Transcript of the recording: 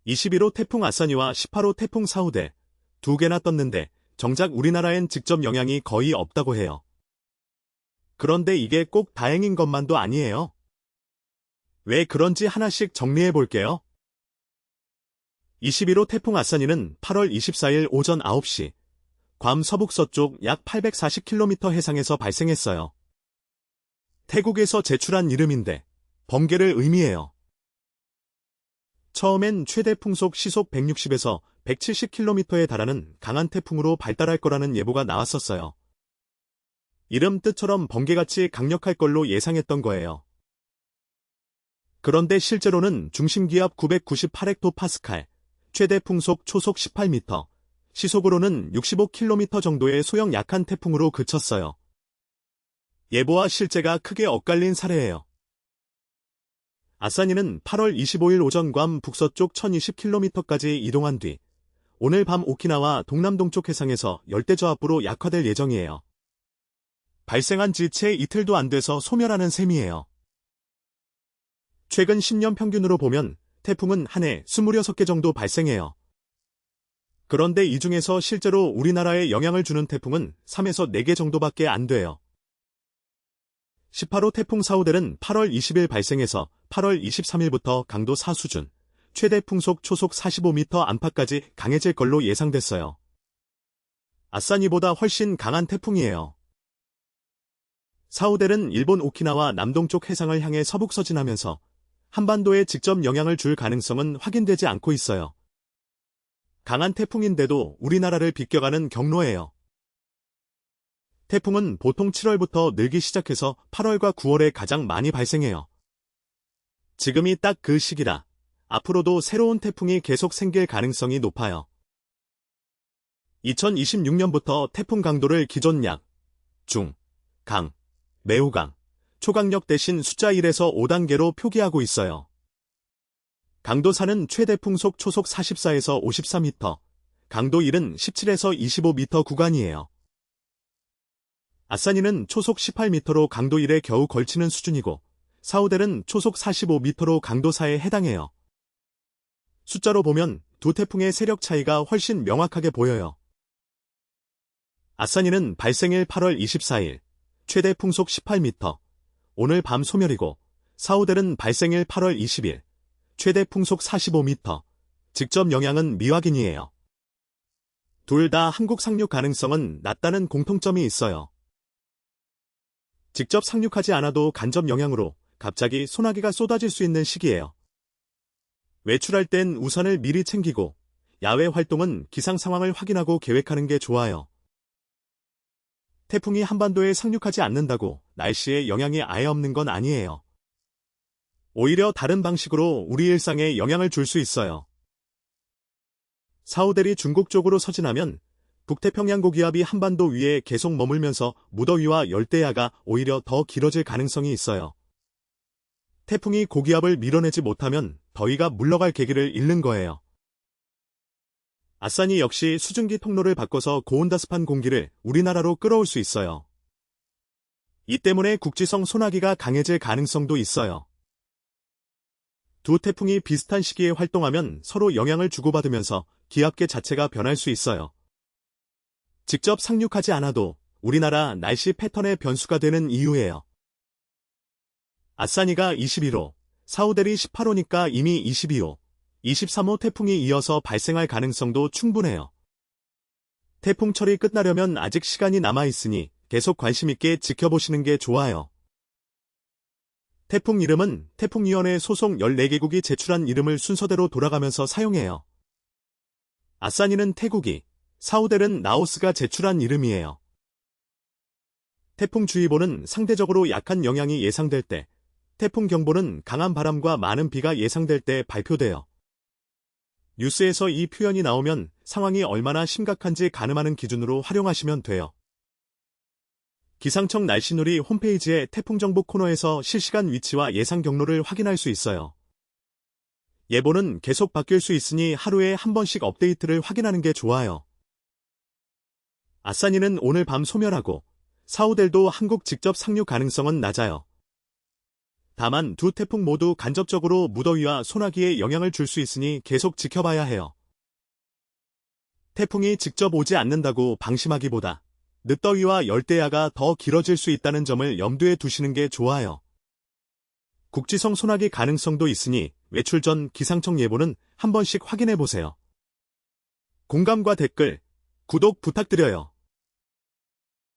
21호 태풍 아싸니와 18호 태풍 사우데 두 개나 떴는데 정작 우리나라엔 직접 영향이 거의 없다고 해요. 그런데 이게 꼭 다행인 것만도 아니에요. 왜 그런지 하나씩 정리해 볼게요. 21호 태풍 아싸니는 8월 24일 오전 9시 괌 서북서쪽 약 840km 해상에서 발생했어요. 태국에서 제출한 이름인데 번개를 의미해요. 처음엔 최대 풍속 시속 160에서 170km에 달하는 강한 태풍으로 발달할 거라는 예보가 나왔었어요. 이름 뜻처럼 번개같이 강력할 걸로 예상했던 거예요. 그런데 실제로는 중심기압 998헥토파스칼, 최대 풍속 초속 18m, 시속으로는 65km 정도의 소형 약한 태풍으로 그쳤어요. 예보와 실제가 크게 엇갈린 사례예요. 아싸니는 8월 25일 오전 괌 북서쪽 1020km까지 이동한 뒤 오늘 밤 오키나와 동남동쪽 해상에서 열대저압부로 약화될 예정이에요. 발생한 지 채 이틀도 안 돼서 소멸하는 셈이에요. 최근 10년 평균으로 보면 태풍은 한 해 26개 정도 발생해요. 그런데 이 중에서 실제로 우리나라에 영향을 주는 태풍은 3에서 4개 정도밖에 안 돼요. 18호 태풍 사우델은 8월 20일 발생해서 8월 23일부터 강도 4 수준, 최대 풍속 초속 45m 안팎까지 강해질 걸로 예상됐어요. 아싸니보다 훨씬 강한 태풍이에요. 사우델은 일본 오키나와 남동쪽 해상을 향해 서북서진하면서 한반도에 직접 영향을 줄 가능성은 확인되지 않고 있어요. 강한 태풍인데도 우리나라를 비껴가는 경로예요. 태풍은 보통 7월부터 늘기 시작해서 8월과 9월에 가장 많이 발생해요. 지금이 딱 그 시기라 앞으로도 새로운 태풍이 계속 생길 가능성이 높아요. 2026년부터 태풍 강도를 기존 약, 중, 강, 매우 강, 초강력 대신 숫자 1에서 5단계로 표기하고 있어요. 강도 4는 최대 풍속 초속 44에서 54m, 강도 1은 17에서 25m 구간이에요. 아싸니는 초속 18m로 강도 1에 겨우 걸치는 수준이고 사우델은 초속 45m로 강도 4에 해당해요. 숫자로 보면 두 태풍의 세력 차이가 훨씬 명확하게 보여요. 아싸니는 발생일 8월 24일, 최대 풍속 18m, 오늘 밤 소멸이고 사우델은 발생일 8월 20일, 최대 풍속 45m, 직접 영향은 미확인이에요. 둘 다 한국 상륙 가능성은 낮다는 공통점이 있어요. 직접 상륙하지 않아도 간접 영향으로 갑자기 소나기가 쏟아질 수 있는 시기예요. 외출할 땐 우산을 미리 챙기고 야외 활동은 기상 상황을 확인하고 계획하는 게 좋아요. 태풍이 한반도에 상륙하지 않는다고 날씨에 영향이 아예 없는 건 아니에요. 오히려 다른 방식으로 우리 일상에 영향을 줄 수 있어요. 사우델이 중국 쪽으로 서진하면 북태평양 고기압이 한반도 위에 계속 머물면서 무더위와 열대야가 오히려 더 길어질 가능성이 있어요. 태풍이 고기압을 밀어내지 못하면 더위가 물러갈 계기를 잃는 거예요. 아싸니 역시 수증기 통로를 바꿔서 고온다습한 공기를 우리나라로 끌어올 수 있어요. 이 때문에 국지성 소나기가 강해질 가능성도 있어요. 두 태풍이 비슷한 시기에 활동하면 서로 영향을 주고받으면서 기압계 자체가 변할 수 있어요. 직접 상륙하지 않아도 우리나라 날씨 패턴의 변수가 되는 이유예요. 아싸니가 21호, 사우델이 18호니까 이미 22호, 23호 태풍이 이어서 발생할 가능성도 충분해요. 태풍철이 끝나려면 아직 시간이 남아있으니 계속 관심있게 지켜보시는 게 좋아요. 태풍 이름은 태풍위원회 소속 14개국이 제출한 이름을 순서대로 돌아가면서 사용해요. 아싸니는 태국이, 사우델은 라오스가 제출한 이름이에요. 태풍주의보는 상대적으로 약한 영향이 예상될 때, 태풍경보는 강한 바람과 많은 비가 예상될 때 발표돼요. 뉴스에서 이 표현이 나오면 상황이 얼마나 심각한지 가늠하는 기준으로 활용하시면 돼요. 기상청 날씨놀이 홈페이지의 태풍정보 코너에서 실시간 위치와 예상 경로를 확인할 수 있어요. 예보는 계속 바뀔 수 있으니 하루에 한 번씩 업데이트를 확인하는 게 좋아요. 아싸니는 오늘 밤 소멸하고 사우델도 한국 직접 상륙 가능성은 낮아요. 다만 두 태풍 모두 간접적으로 무더위와 소나기에 영향을 줄 수 있으니 계속 지켜봐야 해요. 태풍이 직접 오지 않는다고 방심하기보다 늦더위와 열대야가 더 길어질 수 있다는 점을 염두에 두시는 게 좋아요. 국지성 소나기 가능성도 있으니 외출 전 기상청 예보는 한 번씩 확인해 보세요. 공감과 댓글, 구독 부탁드려요.